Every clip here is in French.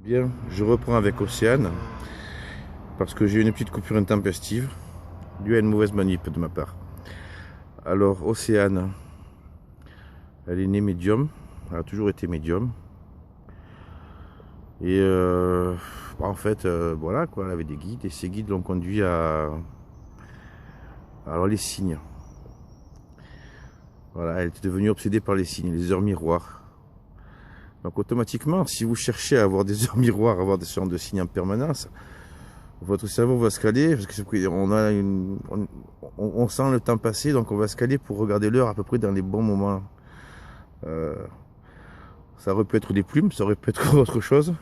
Bien, je reprends avec Océane parce que j'ai eu une petite coupure intempestive due à une mauvaise manip de ma part. Alors Océane, elle est née médium, elle a toujours été médium. Et en fait, voilà quoi, elle avait des guides et ces guides l'ont conduit à alors les signes. Voilà, elle était devenue obsédée par les signes, les heures miroirs. Donc automatiquement, si vous cherchez à avoir des heures miroirs, à avoir des sortes de signes en permanence, votre cerveau va se caler, parce que on sent le temps passer, donc on va se caler pour regarder l'heure à peu près dans les bons moments. Euh, Ça aurait pu être des plumes, ça aurait pu être autre chose.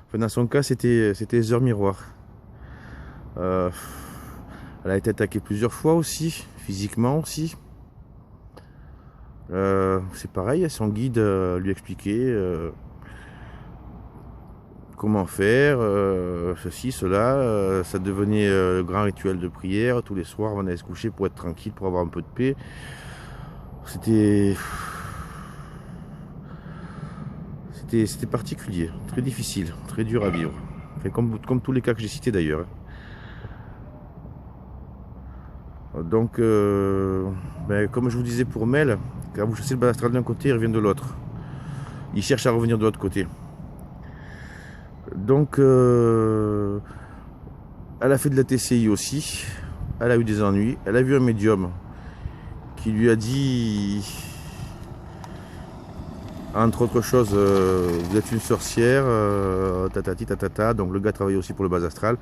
Enfin, dans son cas, c'était les heures miroirs. Euh, Elle a été attaquée plusieurs fois aussi, physiquement aussi. C'est pareil, son guide lui expliquait comment faire, ceci, cela. Ça devenait le grand rituel de prière. Tous les soirs, on allait se coucher pour être tranquille, pour avoir un peu de paix. C'était particulier, très difficile, très dur à vivre. Enfin, comme tous les cas que j'ai cités d'ailleurs. Donc, comme je vous disais pour Mel, quand vous chassez le bas astral d'un côté, il revient de l'autre. Il cherche à revenir de l'autre côté. Donc, elle a fait de la TCI aussi. Elle a eu des ennuis. Elle a vu un médium qui lui a dit, entre autres choses, vous êtes une sorcière, tatati tatata. Donc le gars travaillait aussi pour le bas astral.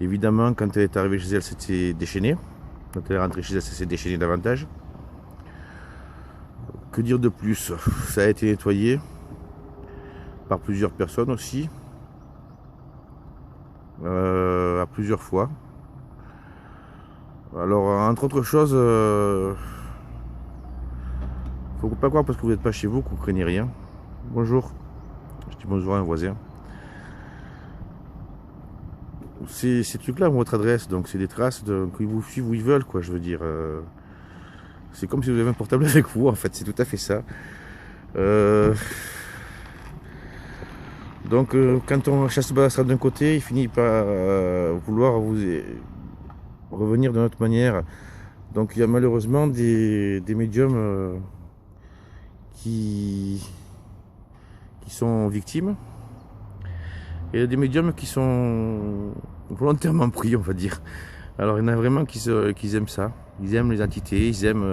Évidemment, quand elle est arrivée chez elle, c'était déchaîné. Quand elle est rentrée chez elle, ça s'est déchaîné davantage. Que dire de plus? Ça a été nettoyé par plusieurs personnes aussi, à plusieurs fois. Alors, entre autres choses, faut pas croire parce que vous n'êtes pas chez vous que vous craignez rien. Bonjour, je dis bonjour à un voisin. Ces trucs-là ont votre adresse, donc c'est des traces qu'ils vous suivent où ils veulent, quoi. Je veux dire, c'est comme si vous avez un portable avec vous, en fait, c'est tout à fait ça. Donc, quand on chasse le bas astral d'un côté, il finit par vouloir vous revenir d'une autre manière. Donc, il y a malheureusement des médiums qui sont victimes. Et il y a des médiums qui sont volontairement pris, on va dire. Alors, il y en a vraiment qui aiment ça. Ils aiment les entités, ils aiment...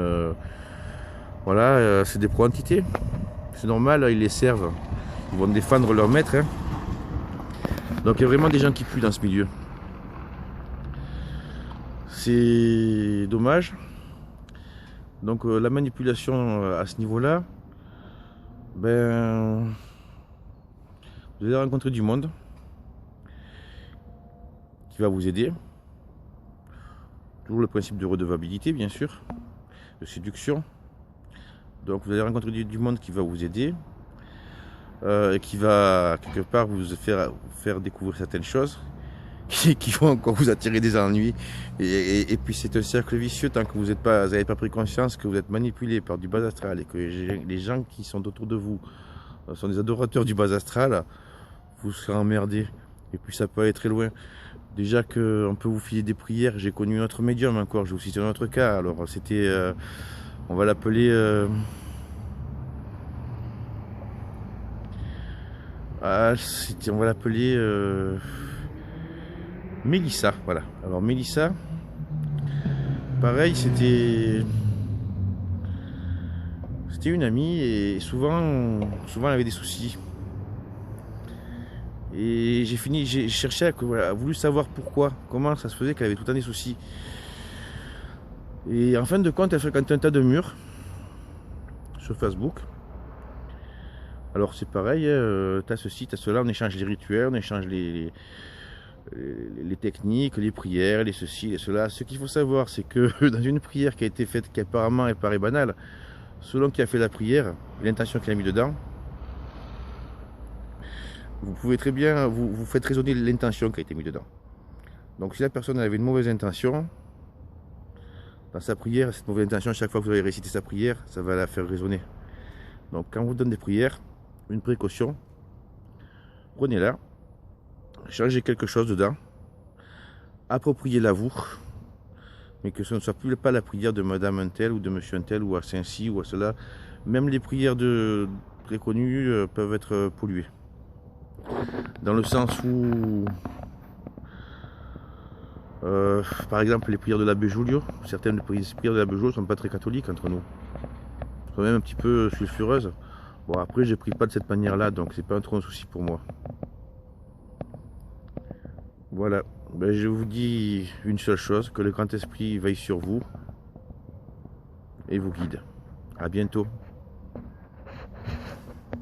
c'est des pro-entités. C'est normal, ils les servent. Ils vont défendre leur maître. Hein. Donc, il y a vraiment des gens qui puent dans ce milieu. C'est dommage. Donc, la manipulation à ce niveau-là, vous allez rencontrer du monde qui va vous aider. Toujours le principe de redevabilité, bien sûr, de séduction. Donc vous allez rencontrer du monde qui va vous aider, et qui va quelque part vous faire découvrir certaines choses qui vont encore vous attirer des ennuis. Et puis c'est un cercle vicieux tant que vous n'avez pas pris conscience que vous êtes manipulé par du bas astral et que les gens qui sont autour de vous sont des adorateurs du bas astral, vous serez emmerdé. Et puis ça peut aller très loin. Déjà qu'on peut vous filer des prières. J'ai connu un autre médium encore, je vais vous citer un autre cas. Alors c'était, on va l'appeler... on va l'appeler Mélissa, voilà. Alors Mélissa, pareil, c'était une amie et souvent elle avait des soucis. Et j'ai cherché voulu savoir pourquoi, comment ça se faisait qu'elle avait tout le temps des soucis. Et en fin de compte, elle fréquentait un tas de murs sur Facebook. Alors c'est pareil, t'as ceci, t'as cela, on échange les rituels, on échange les techniques, les prières, les ceci, les cela. Ce qu'il faut savoir, c'est que dans une prière qui a été faite, qui apparemment paraît banale, selon qui a fait la prière, l'intention qu'il a mis dedans, vous pouvez très bien, vous faites raisonner l'intention qui a été mise dedans. Donc si la personne avait une mauvaise intention, dans sa prière, cette mauvaise intention, chaque fois que vous allez réciter sa prière, ça va la faire résonner. Donc quand on vous donne des prières, une précaution, prenez-la, changez quelque chose dedans, appropriez-la vous, mais que ce ne soit plus pas la prière de madame un tel ou de monsieur un tel ou à Saint-Cy ou à cela. Même les prières très connues peuvent être polluées. Dans le sens où, par exemple, les prières de l'abbé Julio, certaines prières de l'abbé Julio ne sont pas très catholiques entre nous. Elles sont même un petit peu sulfureuses. Bon, après, je prie pas de cette manière-là, donc c'est pas trop un souci pour moi. Voilà, ben, je vous dis une seule chose, que le grand esprit veille sur vous et vous guide. À bientôt.